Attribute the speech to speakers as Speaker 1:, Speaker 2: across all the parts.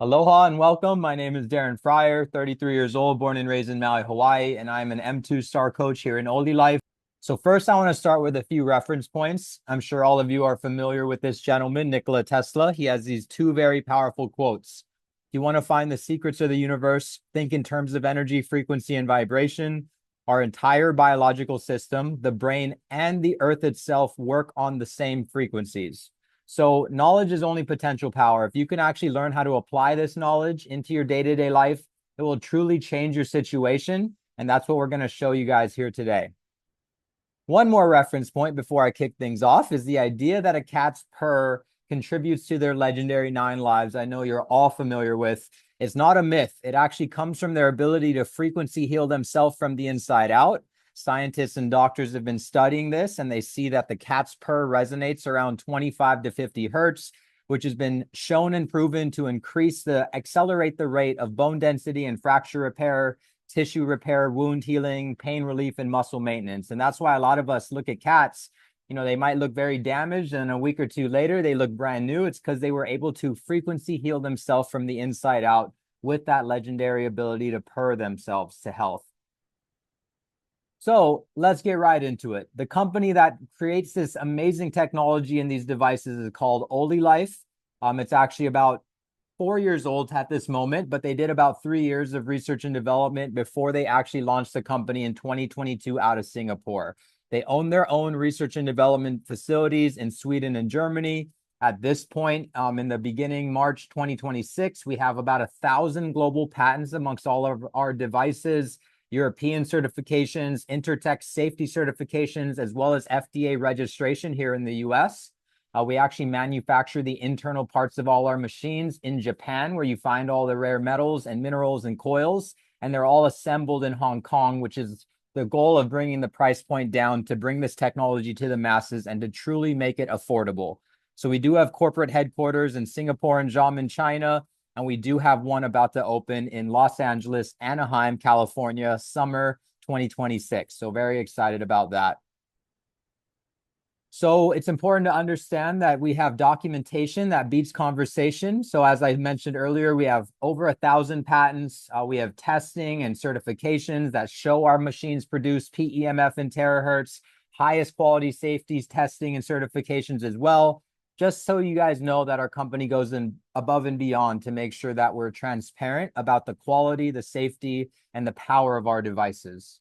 Speaker 1: Aloha and welcome. My name is Darren Fryer, 33 years old, born and raised in Maui, Hawaii, and I'm an M2 star coach here in OlyLife. So first, I want to start with a few reference points. I'm sure all of you are familiar with this gentleman, Nikola Tesla. He has these two very powerful quotes. If you want to find the secrets of the universe, think in terms of energy, frequency, and vibration. Our entire biological system, the brain, and the earth itself work on the same frequencies. So knowledge is only potential power. If you can actually learn how to apply this knowledge into your day-to-day life, it will truly change your situation. And that's what we're going to show you guys here today. One more reference point before I kick things off is the idea that a cat's purr contributes to their legendary 9 lives. I know you're all familiar with. It's not a myth. It actually comes from their ability to frequency heal themselves from the inside out. Scientists and doctors have been studying this, and they see that the cat's purr resonates around 25 to 50 hertz, which has been shown and proven to accelerate the rate of bone density and fracture repair, tissue repair, wound healing, pain relief, and muscle maintenance. And that's why a lot of us look at cats, they might look very damaged, and a week or two later, they look brand new. It's because they were able to frequency heal themselves from the inside out with that legendary ability to purr themselves to health. So let's get right into it. The company that creates this amazing technology in these devices is called OlyLife. It's actually about 4 years old at this moment, but they did about 3 years of research and development before they actually launched the company in 2022 out of Singapore. They own their own research and development facilities in Sweden and Germany. At this point, in the beginning, March 2026, we have about 1,000 global patents amongst all of our devices, European certifications, Intertech safety certifications, as well as FDA registration here in the US. We actually manufacture the internal parts of all our machines in Japan, where you find all the rare metals and minerals and coils, and they're all assembled in Hong Kong, which is the goal of bringing the price point down to bring this technology to the masses and to truly make it affordable. So we do have corporate headquarters in Singapore and Xiamen, China, and we do have one about to open in Los Angeles, Anaheim, California, summer 2026. So very excited about that. So it's important to understand that we have documentation that beats conversation. So as I mentioned earlier, we have over 1,000 patents. We have testing and certifications that show our machines produce PEMF and terahertz, highest quality safety testing and certifications as well. Just so you guys know that our company goes in above and beyond to make sure that we're transparent about the quality, the safety, and the power of our devices.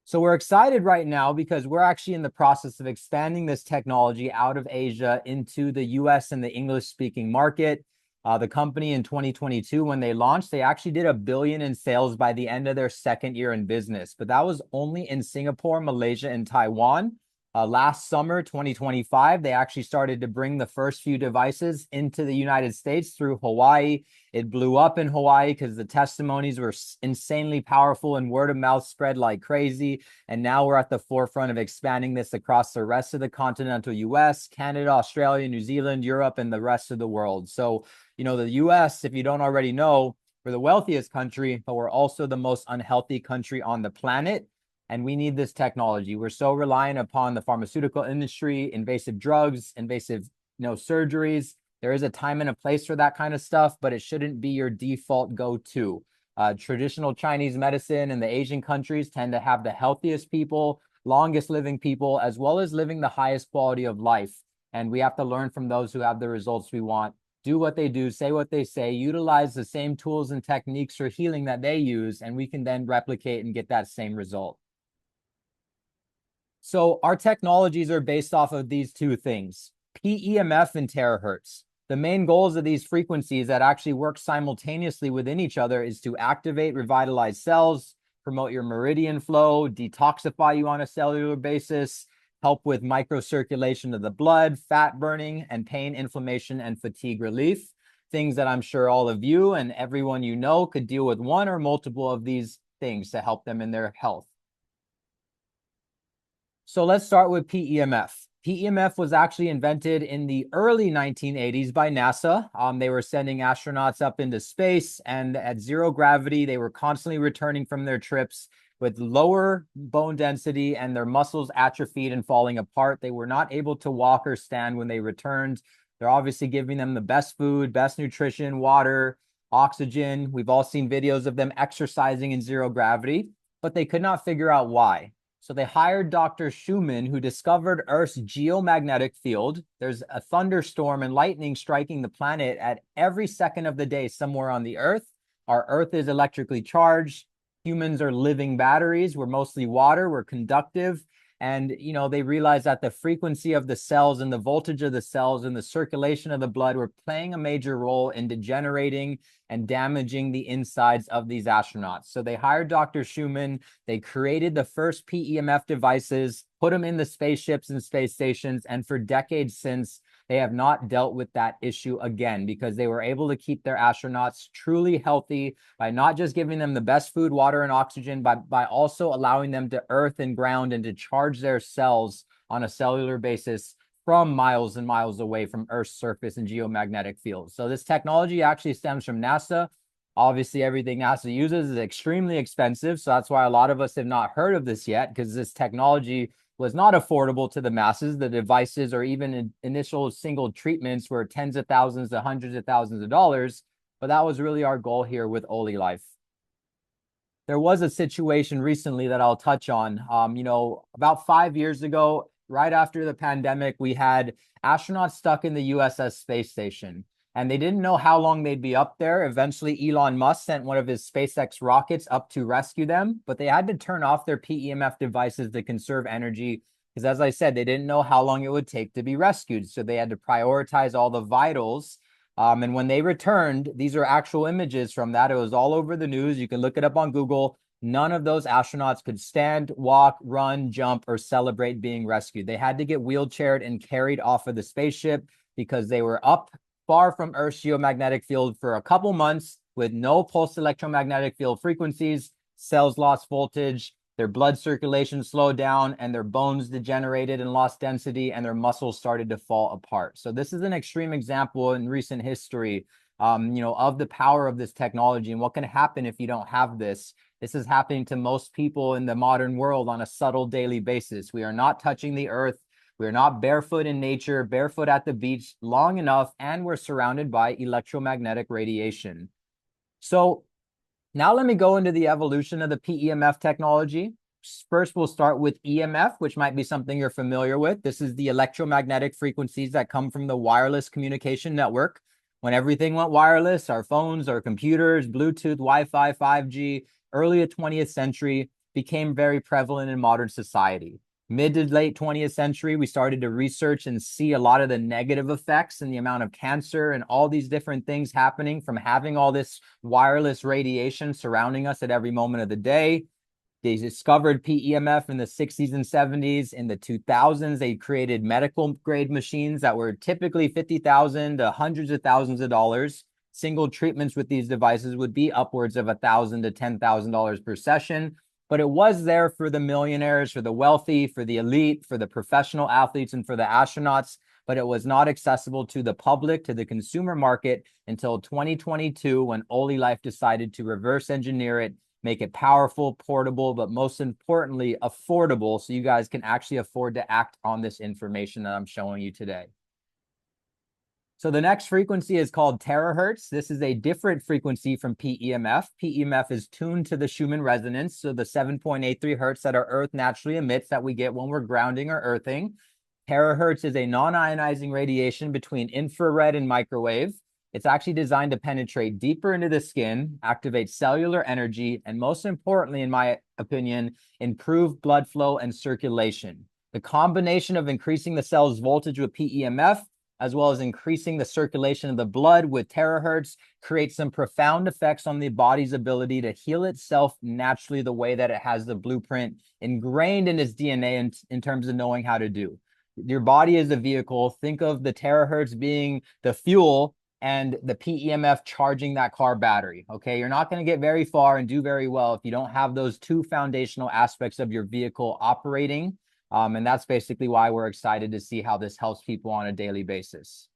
Speaker 1: So we're excited right now because we're actually in the process of expanding this technology out of Asia into the US and the English-speaking market. The company in 2022, when they launched, they actually did $1 billion in sales by the end of their second year in business, but that was only in Singapore, Malaysia, and Taiwan. Last summer, 2025, they actually started to bring the first few devices into the United States through Hawaii. It blew up in Hawaii because the testimonies were insanely powerful and word of mouth spread like crazy. And now we're at the forefront of expanding this across the rest of the continental US, Canada, Australia, New Zealand, Europe, and the rest of the world. So, the US, if you don't already know, we're the wealthiest country, but we're also the most unhealthy country on the planet. And we need this technology. We're so reliant upon the pharmaceutical industry, invasive drugs, invasive, surgeries. There is a time and a place for that kind of stuff, but it shouldn't be your default go-to. Traditional Chinese medicine in the Asian countries tend to have the healthiest people, longest living people, as well as living the highest quality of life. And we have to learn from those who have the results we want. Do what they do, say what they say, utilize the same tools and techniques for healing that they use, and we can then replicate and get that same result. So our technologies are based off of these two things, PEMF and terahertz. The main goals of these frequencies that actually work simultaneously within each other is to activate, revitalize cells, promote your meridian flow, detoxify you on a cellular basis, help with microcirculation of the blood, fat burning, and pain, inflammation, and fatigue relief. Things that I'm sure all of you and everyone you know could deal with one or multiple of these things to help them in their health. So let's start with PEMF. PEMF was actually invented in the early 1980s by NASA. They were sending astronauts up into space, and at zero gravity, they were constantly returning from their trips with lower bone density and their muscles atrophied and falling apart. They were not able to walk or stand when they returned. They're obviously giving them the best food, best nutrition, water, oxygen. We've all seen videos of them exercising in zero gravity, but they could not figure out why. So they hired Dr. Schumann, who discovered Earth's geomagnetic field. There's a thunderstorm and lightning striking the planet at every second of the day somewhere on the Earth. Our Earth is electrically charged. Humans are living batteries. We're mostly water. We're conductive. And, they realized that the frequency of the cells and the voltage of the cells and the circulation of the blood were playing a major role in degenerating and damaging the insides of these astronauts. So they hired Dr. Schumann. They created the first PEMF devices, put them in the spaceships and space stations. And for decades since, they have not dealt with that issue again because they were able to keep their astronauts truly healthy by not just giving them the best food, water, and oxygen, by also allowing them to earth and ground and to charge their cells on a cellular basis from miles and miles away from Earth's surface and geomagnetic fields. So this technology actually stems from NASA. Obviously, everything NASA uses is extremely expensive. So that's why a lot of us have not heard of this yet, because this technology was not affordable to the masses. The devices or even initial single treatments were tens of thousands to hundreds of thousands of dollars. But that was really our goal here with OlyLife. There was a situation recently that I'll touch on. About 5 years ago, right after the pandemic, we had astronauts stuck in the USS space station, and they didn't know how long they'd be up there. Eventually, Elon Musk sent one of his SpaceX rockets up to rescue them, but they had to turn off their PEMF devices to conserve energy because, as I said, they didn't know how long it would take to be rescued. So they had to prioritize all the vitals. And when they returned, these are actual images from that. It was all over the news. You can look it up on Google. None of those astronauts could stand, walk, run, jump, or celebrate being rescued. They had to get wheelchaired and carried off of the spaceship because they were up far from Earth's geomagnetic field for a couple months with no pulsed electromagnetic field frequencies. Cells lost voltage, their blood circulation slowed down, and their bones degenerated and lost density, and their muscles started to fall apart. So this is an extreme example in recent history, of the power of this technology and what can happen if you don't have this. This is happening to most people in the modern world on a subtle daily basis. We are not touching the Earth. We are not barefoot in nature, barefoot at the beach long enough, and we're surrounded by electromagnetic radiation. So now let me go into the evolution of the PEMF technology. First, we'll start with EMF, which might be something you're familiar with. This is the electromagnetic frequencies that come from the wireless communication network. When everything went wireless, our phones, our computers, Bluetooth, Wi-Fi, 5G, early 20th century became very prevalent in modern society. Mid to late 20th century, we started to research and see a lot of the negative effects and the amount of cancer and all these different things happening from having all this wireless radiation surrounding us at every moment of the day. They discovered PEMF in the 60s and 70s. In the 2000s, they created medical grade machines that were typically $50,000 to hundreds of thousands of dollars. Single treatments with these devices would be upwards of $1,000 to $10,000 per session. But it was there for the millionaires, for the wealthy, for the elite, for the professional athletes, and for the astronauts. But it was not accessible to the public, to the consumer market until 2022, when OlyLife decided to reverse engineer it, make it powerful, portable, but most importantly, affordable, so you guys can actually afford to act on this information that I'm showing you today. So the next frequency is called Terahertz. This is a different frequency from PEMF. PEMF is tuned to the Schumann resonance, so the 7.83 hertz that our Earth naturally emits that we get when we're grounding or earthing. Terahertz is a non-ionizing radiation between infrared and microwave. It's actually designed to penetrate deeper into the skin, activate cellular energy, and most importantly, in my opinion, improve blood flow and circulation. The combination of increasing the cell's voltage with PEMF as well as increasing the circulation of the blood with terahertz creates some profound effects on the body's ability to heal itself naturally the way that it has the blueprint ingrained in its DNA in terms of knowing how to do. Your body is a vehicle. Think of the terahertz being the fuel and the PEMF charging that car battery, okay? You're not going to get very far and do very well if you don't have those two foundational aspects of your vehicle operating. And that's basically why we're excited to see how this helps people on a daily basis.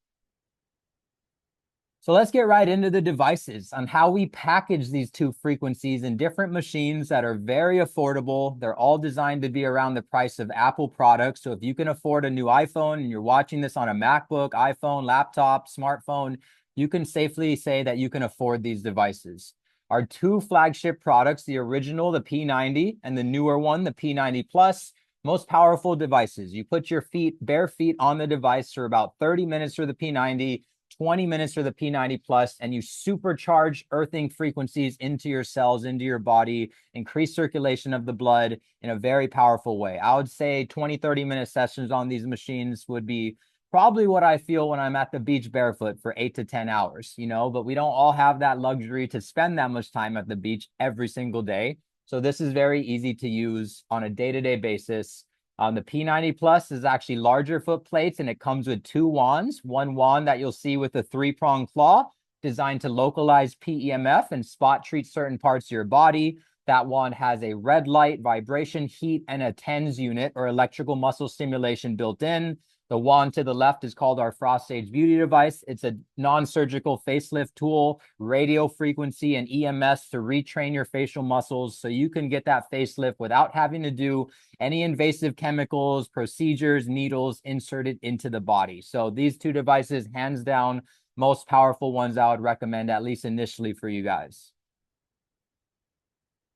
Speaker 1: So let's get right into the devices on how we package these two frequencies in different machines that are very affordable. They're all designed to be around the price of Apple products. So if you can afford a new iPhone and you're watching this on a MacBook, iPhone, laptop, smartphone, you can safely say that you can afford these devices. Our two flagship products, the original, the P90, and the newer one, the P90 Plus, most powerful devices. You put your bare feet on the device for about 30 minutes for the P90, 20 minutes for the P90 Plus, and you supercharge earthing frequencies into your cells, into your body, increase circulation of the blood in a very powerful way. I would say 20, 30-minute sessions on these machines would be probably what I feel when I'm at the beach barefoot for 8 to 10 hours, but we don't all have that luxury to spend that much time at the beach every single day. So this is very easy to use on a day-to-day basis. The P90 Plus is actually larger foot plates, and it comes with two wands. One wand that you'll see with a three-prong claw designed to localize PEMF and spot treat certain parts of your body. That wand has a red light, vibration, heat, and a TENS unit or electrical muscle stimulation built in. The wand to the left is called our Frost Sage Beauty device. It's a non-surgical facelift tool, radio frequency and EMS to retrain your facial muscles so you can get that facelift without having to do any invasive chemicals, procedures, needles inserted into the body. So these two devices, hands down, most powerful ones I would recommend, at least initially for you guys.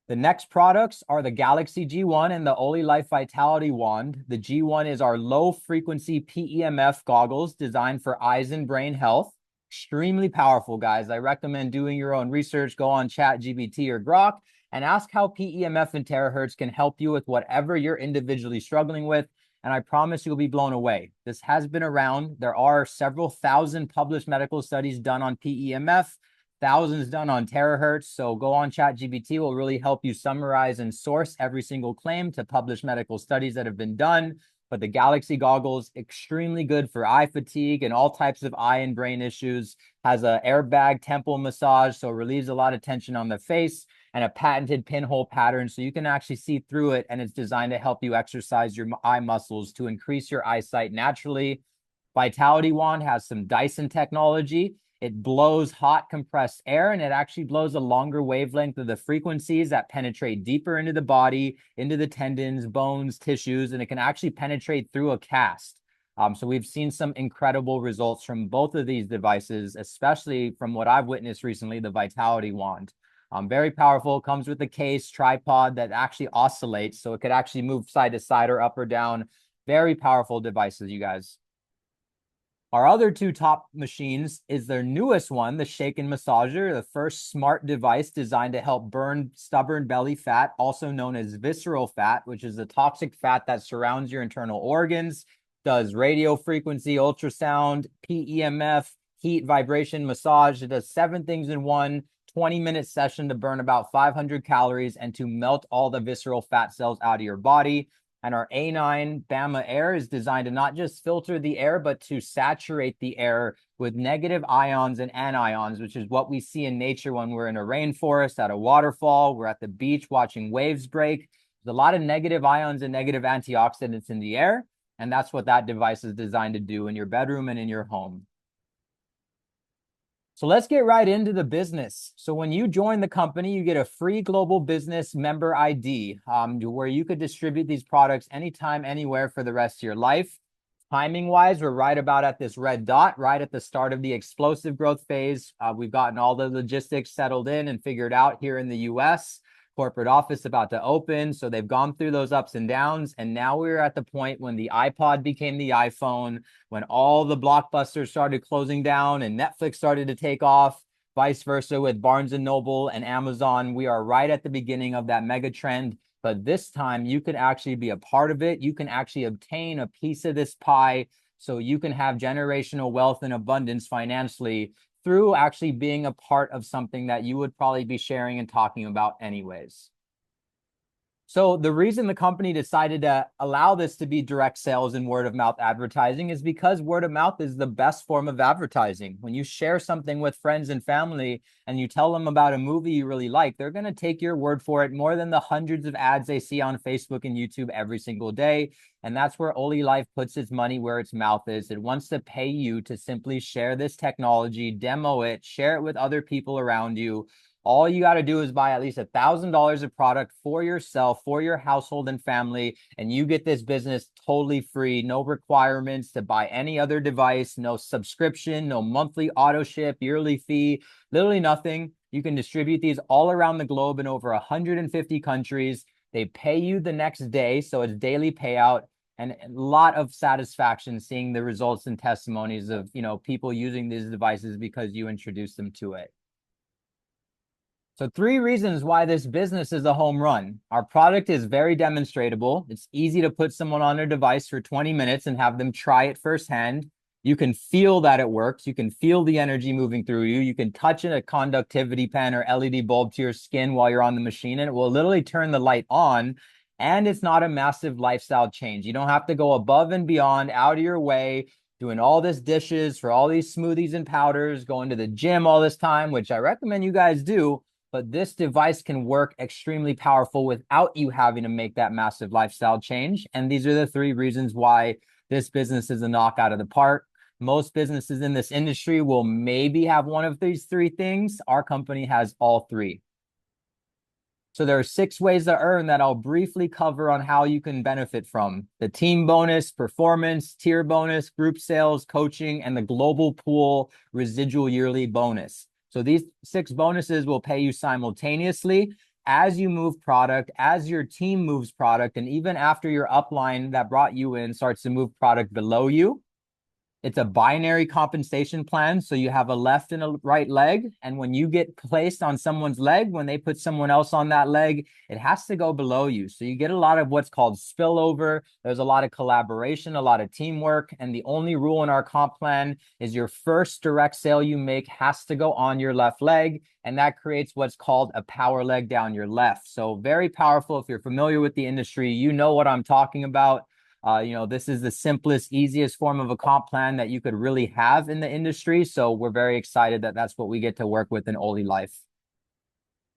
Speaker 1: The next products are the Galaxy G1 and the OlyLife Vitality Wand. The G1 is our low-frequency PEMF goggles designed for eyes and brain health. Extremely powerful, guys. I recommend doing your own research. Go on ChatGPT or Grok and ask how PEMF and terahertz can help you with whatever you're individually struggling with, and I promise you'll be blown away. This has been around. There are several thousand published medical studies done on PEMF, thousands done on terahertz. So go on ChatGPT, will really help you summarize and source every single claim to published medical studies that have been done. But the Galaxy goggles, extremely good for eye fatigue and all types of eye and brain issues. Has a airbag temple massage, so relieves a lot of tension on the face, and a patented pinhole pattern, so you can actually see through it, and it's designed to help you exercise your eye muscles to increase your eyesight naturally. Vitality Wand has some Dyson technology. It blows hot compressed air, and it actually blows a longer wavelength of the frequencies that penetrate deeper into the body, into the tendons, bones, tissues, and it can actually penetrate through a cast. So we've seen some incredible results from both of these devices, especially from what I've witnessed recently, the Vitality Wand. Very powerful, comes with a case, tripod that actually oscillates, so it could actually move side to side or up or down. Very powerful devices, you guys. Our other two top machines is their newest one, the Shaken Massager, the first smart device designed to help burn stubborn belly fat, also known as visceral fat, which is the toxic fat that surrounds your internal organs, does radio frequency, ultrasound, PEMF, heat, vibration, massage. It does 7 things in one 20-minute session to burn about 500 calories and to melt all the visceral fat cells out of your body. And our A9 Bama Air is designed to not just filter the air, but to saturate the air with negative ions and anions, which is what we see in nature when we're in a rainforest, at a waterfall, we're at the beach watching waves break. There's a lot of negative ions and negative antioxidants in the air, and that's what that device is designed to do in your bedroom and in your home. So let's get right into the business. So when you join the company, you get a free global business member ID, where you could distribute these products anytime, anywhere for the rest of your life. Timing wise, we're right about at this red dot, right at the start of the explosive growth phase. We've gotten all the logistics settled in and figured out here in the US. Corporate office about to open. So they've gone through those ups and downs. And now we're at the point when the iPod became the iPhone, when all the blockbusters started closing down and Netflix started to take off, vice versa with Barnes and Noble and Amazon. We are right at the beginning of that mega trend. But this time you can actually be a part of it. You can actually obtain a piece of this pie so you can have generational wealth and abundance financially through actually being a part of something that you would probably be sharing and talking about anyways. So the reason the company decided to allow this to be direct sales and word of mouth advertising is because word of mouth is the best form of advertising. When you share something with friends and family and you tell them about a movie you really like, they're going to take your word for it more than the hundreds of ads they see on Facebook and YouTube every single day. And that's where OlyLife puts its money where its mouth is. It wants to pay you to simply share this technology, demo it, share it with other people around you. All you got to do is buy at least $1,000 of product for yourself, for your household and family, and you get this business totally free. No requirements to buy any other device, no subscription, no monthly auto ship, yearly fee, literally nothing. You can distribute these all around the globe in over 150 countries. They pay you the next day, so it's daily payout, and a lot of satisfaction seeing the results and testimonies of, people using these devices because you introduced them to it. So 3 reasons why this business is a home run. Our product is very demonstratable. It's easy to put someone on their device for 20 minutes and have them try it firsthand. You can feel that it works. You can feel the energy moving through you. You can touch a conductivity pen or LED bulb to your skin while you're on the machine, and it will literally turn the light on. And it's not a massive lifestyle change. You don't have to go above and beyond, out of your way, doing all this dishes for all these smoothies and powders, going to the gym all this time, which I recommend you guys do. But this device can work extremely powerful without you having to make that massive lifestyle change. And these are the 3 reasons why this business is a knockout of the park. Most businesses in this industry will maybe have one of these 3 things. Our company has all 3. So there are 6 ways to earn that I'll briefly cover on how you can benefit from: the team bonus, performance, tier bonus, group sales, coaching, and the global pool residual yearly bonus. So these 6 bonuses will pay you simultaneously as you move product, as your team moves product, and even after your upline that brought you in starts to move product below you. It's a binary compensation plan. So you have a left and a right leg. And when you get placed on someone's leg, when they put someone else on that leg, it has to go below you. So you get a lot of what's called spillover. There's a lot of collaboration, a lot of teamwork. And the only rule in our comp plan is your first direct sale you make has to go on your left leg. And that creates what's called a power leg down your left. So very powerful. If you're familiar with the industry, you know what I'm talking about. This is the simplest, easiest form of a comp plan that you could really have in the industry. So we're very excited that that's what we get to work with in OlyLife.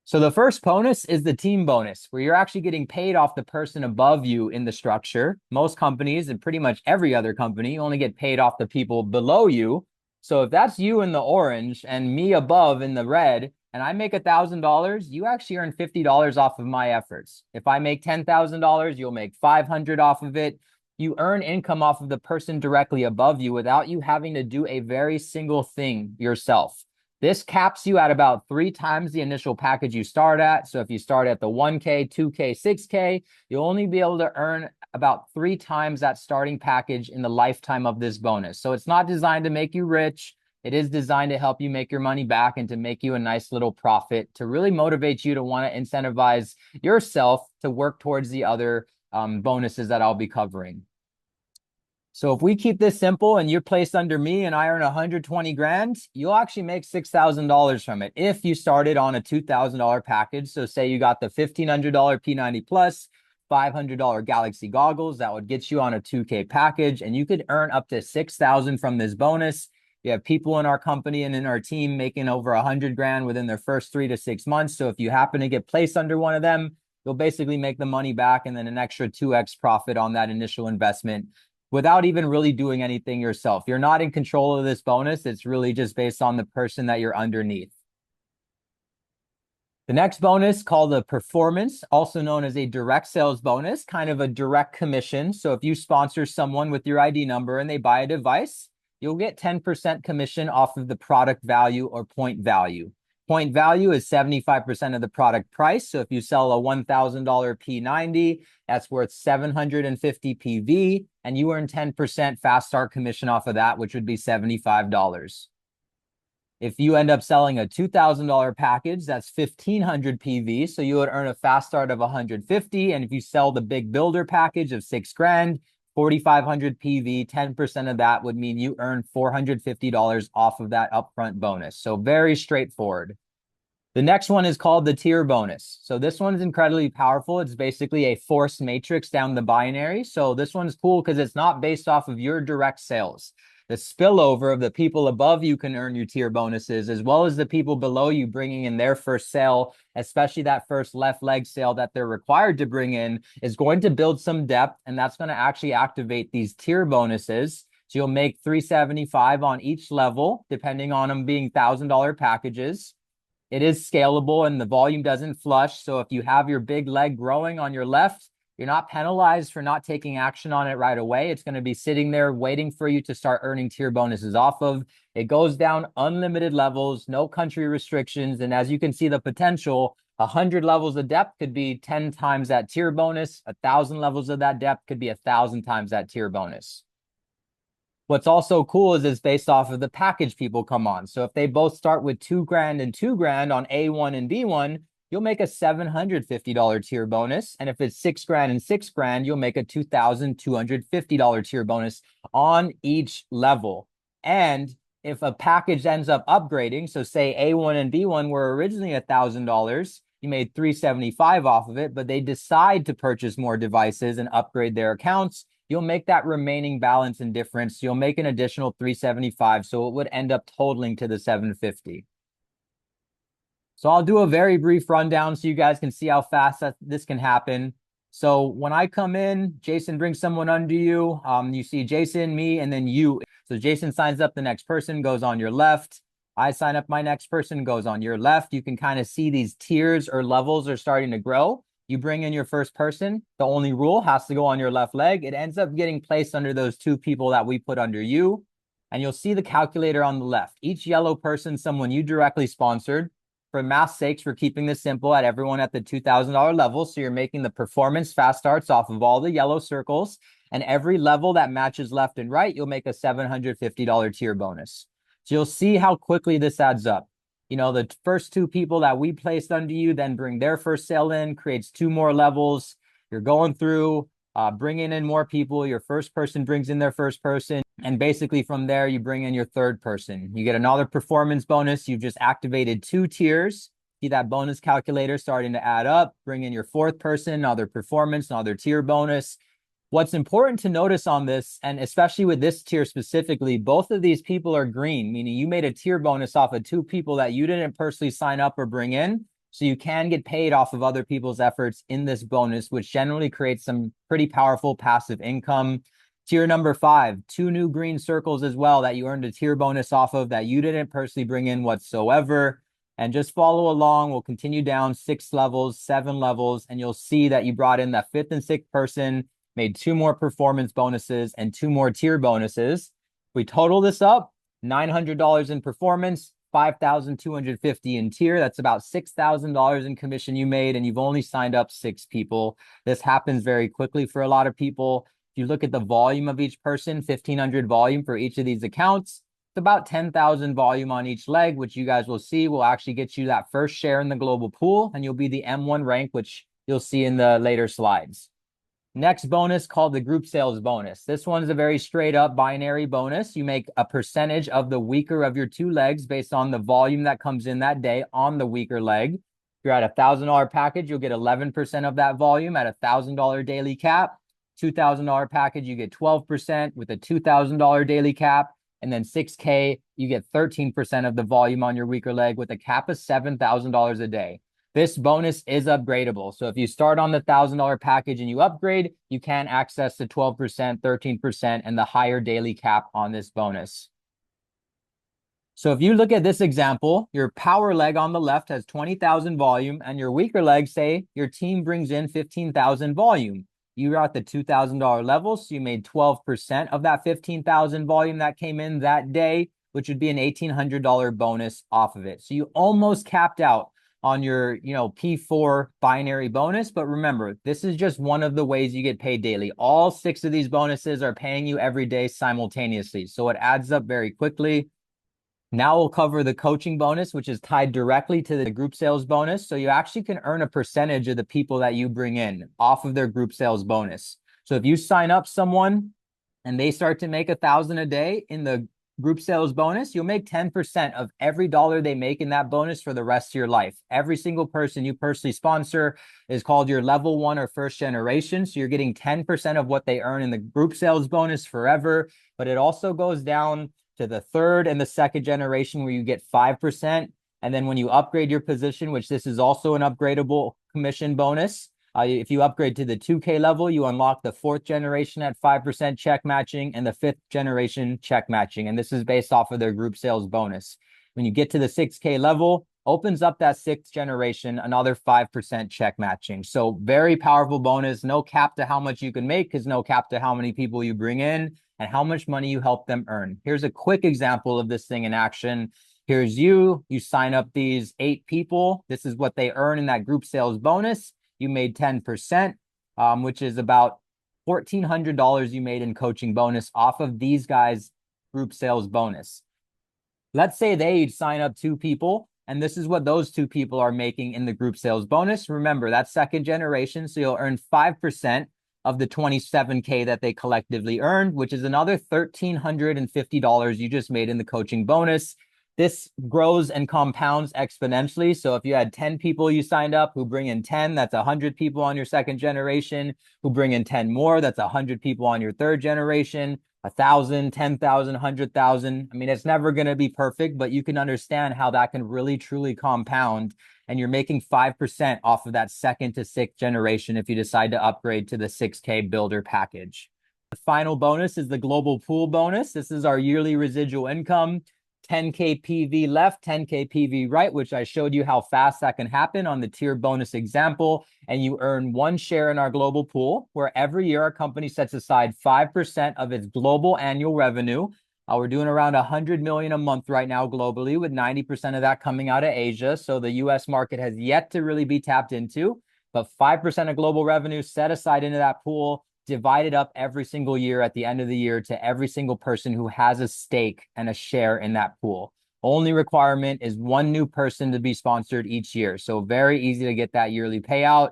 Speaker 1: So the first bonus is the team bonus, where you're actually getting paid off the person above you in the structure. Most companies, and pretty much every other company, only get paid off the people below you. So if that's you in the orange and me above in the red, and I make $1,000, you actually earn $50 off of my efforts. If I make $10,000, you'll make $500 off of it. You earn income off of the person directly above you without you having to do a very single thing yourself. This caps you at about 3 times the initial package you start at. So if you start at the 1K, 2K, 6K, you'll only be able to earn about 3 times that starting package in the lifetime of this bonus. So it's not designed to make you rich. It is designed to help you make your money back and to make you a nice little profit, to really motivate you to want to incentivize yourself to work towards the other bonuses that I'll be covering. So if we keep this simple and you're placed under me and I earn 120 grand, you'll actually make $6,000 from it if you started on a $2,000 package. So say you got the $1,500 P90 Plus, $500 Galaxy goggles, that would get you on a 2K package, and you could earn up to 6,000 from this bonus. We have people in our company and in our team making over 100 grand within their first 3 to 6 months. So if you happen to get placed under one of them, you'll basically make the money back and then an extra 2x profit on that initial investment without even really doing anything yourself. You're not in control of this bonus. It's really just based on the person that you're underneath. The next bonus, called the performance, also known as a direct sales bonus, kind of a direct commission. So if you sponsor someone with your ID number and they buy a device, you'll get 10% commission off of the product value or point value. Point value is 75% of the product price. So if you sell a $1,000 P90, that's worth 750 PV, and you earn 10% fast start commission off of that, which would be $75. If you end up selling a $2,000 package, that's 1,500 PV. So you would earn a fast start of 150. And if you sell the big builder package of 6 grand, 4,500 PV, 10% of that would mean you earn $450 off of that upfront bonus. So very straightforward. The next one is called the tier bonus. So this one's incredibly powerful. It's basically a force matrix down the binary. So this one's cool because it's not based off of your direct sales. The spillover of the people above you can earn you tier bonuses, as well as the people below you bringing in their first sale, especially that first left leg sale that they're required to bring in, is going to build some depth, and that's going to actually activate these tier bonuses. So you'll make $375 on each level, depending on them being $1,000 packages. It is scalable and the volume doesn't flush. So if you have your big leg growing on your left, you're not penalized for not taking action on it right away. It's going to be sitting there waiting for you to start earning tier bonuses off of. It goes down unlimited levels, no country restrictions. And as you can see, the potential, 100 levels of depth could be 10 times that tier bonus. 1,000 levels of that depth could be 1,000 times that tier bonus. What's also cool is it's based off of the package people come on. So if they both start with $2,000 and $2,000 on A1 and B1, you'll make a $750 tier bonus. And if it's $6,000 and $6,000, you'll make a $2,250 tier bonus on each level. And if a package ends up upgrading, so say A1 and B1 were originally $1,000, you made $375 off of it, but they decide to purchase more devices and upgrade their accounts, you'll make that remaining balance and difference. You'll make an additional $375. So it would end up totaling to the $750. So I'll do a very brief rundown so you guys can see how fast this can happen. So when I come in, Jason brings someone under you. You see Jason, me, and then you. So Jason signs up the next person, goes on your left. I sign up my next person, goes on your left. You can kind of see these tiers or levels are starting to grow. You bring in your first person. The only rule has to go on your left leg. It ends up getting placed under those two people that we put under you. And you'll see the calculator on the left. Each yellow person, someone you directly sponsored. For math's sakes, we're keeping this simple at everyone at the $2,000 level. So you're making the performance fast starts off of all the yellow circles. And every level that matches left and right, you'll make a $750 tier bonus. So you'll see how quickly this adds up. You know, the first two people that we placed under you then bring their first sale in, creates two more levels. You're going through, bringing in more people. Your first person brings in their first person. And basically from there, you bring in your third person. You get another performance bonus. You've just activated 2 tiers. See that bonus calculator starting to add up. Bring in your fourth person, another performance, another tier bonus. What's important to notice on this, and especially with this tier specifically, both of these people are green, meaning you made a tier bonus off of 2 people that you didn't personally sign up or bring in. So you can get paid off of other people's efforts in this bonus, which generally creates some pretty powerful passive income. Tier number 5, 2 new green circles as well that you earned a tier bonus off of that you didn't personally bring in whatsoever. And just follow along. We'll continue down 6 levels, 7 levels, and you'll see that you brought in that 5th and 6th person, made 2 more performance bonuses and 2 more tier bonuses. We total this up, $900 in performance, $5,250 in tier. That's about $6,000 in commission you made, and you've only signed up 6 people. This happens very quickly for a lot of people. If you look at the volume of each person, 1,500 volume for each of these accounts, it's about 10,000 volume on each leg, which you guys will see will actually get you that first share in the global pool, and you'll be the M1 rank, which you'll see in the later slides. Next bonus called the group sales bonus. This one's a very straight up binary bonus. You make a percentage of the weaker of your 2 legs based on the volume that comes in that day on the weaker leg. If you're at a $1,000 package, you'll get 11% of that volume at a $1,000 daily cap. $2,000 package, you get 12% with a $2,000 daily cap. And then 6K, you get 13% of the volume on your weaker leg with a cap of $7,000 a day. This bonus is upgradable. So if you start on the $1,000 package and you upgrade, you can access the 12%, 13%, and the higher daily cap on this bonus. So if you look at this example, your power leg on the left has 20,000 volume, and your weaker leg, say your team brings in 15,000 volume. You are at the $2,000 level, so you made 12% of that 15,000 volume that came in that day, which would be an $1,800 bonus off of it. So you almost capped out on your, P4 binary bonus. But remember, this is just one of the ways you get paid daily. All 6 of these bonuses are paying you every day simultaneously. So it adds up very quickly. Now we'll cover the coaching bonus, which is tied directly to the group sales bonus. So you actually can earn a percentage of the people that you bring in off of their group sales bonus. So if you sign up someone and they start to make $1,000 a day in the group sales bonus, you'll make 10% of every dollar they make in that bonus for the rest of your life. Every single person you personally sponsor is called your level 1 or first generation. So you're getting 10% of what they earn in the group sales bonus forever. But it also goes down to the third and the second generation where you get 5%. And then when you upgrade your position, which this is also an upgradable commission bonus, if you upgrade to the 2K level, you unlock the fourth generation at 5% check matching and the fifth generation check matching. And this is based off of their group sales bonus. When you get to the 6K level, opens up that sixth generation, another 5% check matching. So very powerful bonus, no cap to how much you can make because no cap to how many people you bring in and how much money you help them earn. Here's a quick example of this thing in action. Here's you sign up these 8 people. This is what they earn in that group sales bonus. You made 10%, which is about $1,400 you made in coaching bonus off of these guys' group sales bonus. Let's say they sign up 2 people, and this is what those 2 people are making in the group sales bonus. Remember, that's second generation, so you'll earn 5% of the 27K that they collectively earned, which is another $1,350 you just made in the coaching bonus. This grows and compounds exponentially. So if you had 10 people you signed up who bring in 10, that's 100 people on your second generation, who bring in 10 more, that's 100 people on your third generation, 1,000, 10,000, 100,000. I mean, it's never going to be perfect, but you can understand how that can really, truly compound. And you're making 5% off of that second to sixth generation if you decide to upgrade to the 6K builder package. The final bonus is the global pool bonus. This is our yearly residual income. 10K PV left, 10K PV right, which I showed you how fast that can happen on the tier bonus example. And you earn 1 share in our global pool, where every year our company sets aside 5% of its global annual revenue. We're doing around 100 million a month right now globally, with 90% of that coming out of Asia. So the US market has yet to really be tapped into, but 5% of global revenue set aside into that pool, divided up every single year at the end of the year to every single person who has a stake and a share in that pool. Only requirement is 1 new person to be sponsored each year. So very easy to get that yearly payout.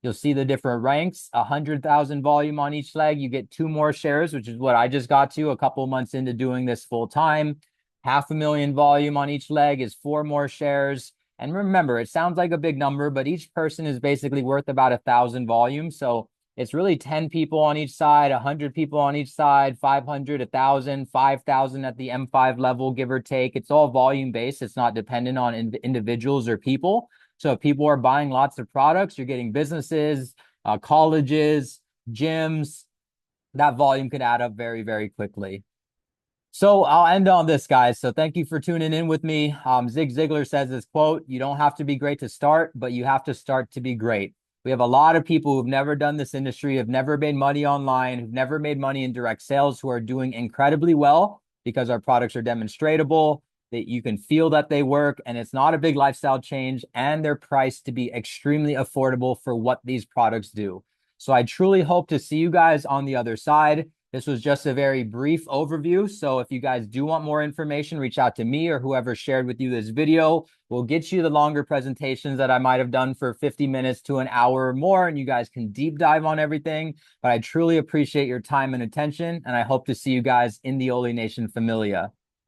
Speaker 1: You'll see the different ranks, 100,000 volume on each leg. You get 2 more shares, which is what I just got to a couple months into doing this full time. 500,000 volume on each leg is 4 more shares. And remember, it sounds like a big number, but each person is basically worth about 1,000 volume. So it's really 10 people on each side, 100 people on each side, 500, 1,000, 5,000 at the M5 level, give or take. It's all volume based. It's not dependent on individuals or people. So if people are buying lots of products, you're getting businesses, colleges, gyms. That volume could add up very, very quickly. So I'll end on this, guys. So thank you for tuning in with me. Zig Ziglar says this quote, "You don't have to be great to start, but you have to start to be great." We have a lot of people who've never done this industry, have never made money online, who've never made money in direct sales, who are doing incredibly well because our products are demonstratable, that you can feel that they work, and it's not a big lifestyle change, and they're priced to be extremely affordable for what these products do. So I truly hope to see you guys on the other side. This was just a very brief overview. So if you guys do want more information, reach out to me or whoever shared with you this video. We'll get you the longer presentations that I might have done for 50 minutes to an hour or more, and you guys can deep dive on everything. But I truly appreciate your time and attention, and I hope to see you guys in the Oly Nation Familia.